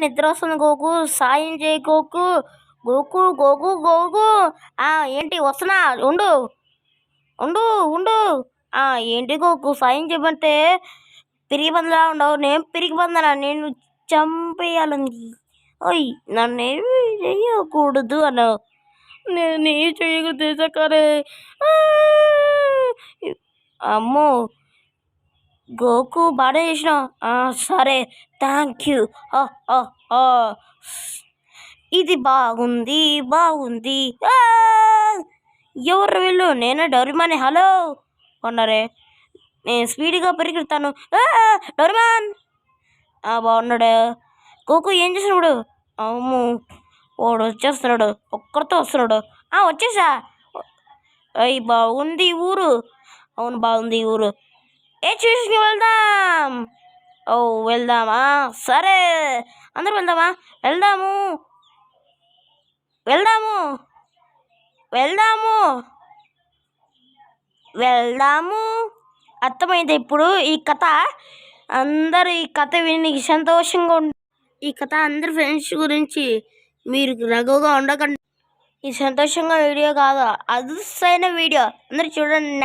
నిద్ర వస్తుంది గోకు, సాయం చేయి గోకు. గోకు గోకు గోకు. ఏంటి వస్తున్నా, ఉండు ఉండు ఉండు. ఏంటి గోకు సాయం చేయమంటే పిరిగి పందలా ఉండవు. నేను పిరిగి పందనా, నేను చంపేయాలని. ఓయ్ నన్నేమి చెయ్యకూడదు అన్నావు. నేను ఏం చేయకూడదు తెలుసాకరే. అమ్మో గోకు బాగానే చేసినావు. సరే థ్యాంక్ యూ. ఇది బాగుంది బాగుంది. ఎవరు వీళ్ళు? నేను డోరేమాన్. హలో బాగున్నారే? నేను స్పీడ్గా పరిగెడతాను. డోరేమాన్ బాగున్నాడు. గోకు ఏం చేస్తున్నాడు? అమ్మో వాడు వచ్చేస్తున్నాడు, ఒక్కరితో వస్తున్నాడు. వచ్చేసా. అయ్యి బాగుంది ఊరు. అవును బాగుంది ఊరు. చూసి వెళ్దాం. వెళ్దామా? సరే అందరూ వెళ్దామా? వెళ్దాము వెళ్దాము వెళ్దాము వెళ్దాము. అర్థమైంది ఇప్పుడు ఈ కథ. అందరూ ఈ కథ విని సంతోషంగా ఈ కథ అందరి ఫ్రెండ్స్ గురించి మీరు రఘుగా ఉండకండి. ఈ సంతోషంగా వీడియో కాదు, అదుసైన వీడియో. అందరు చూడండి.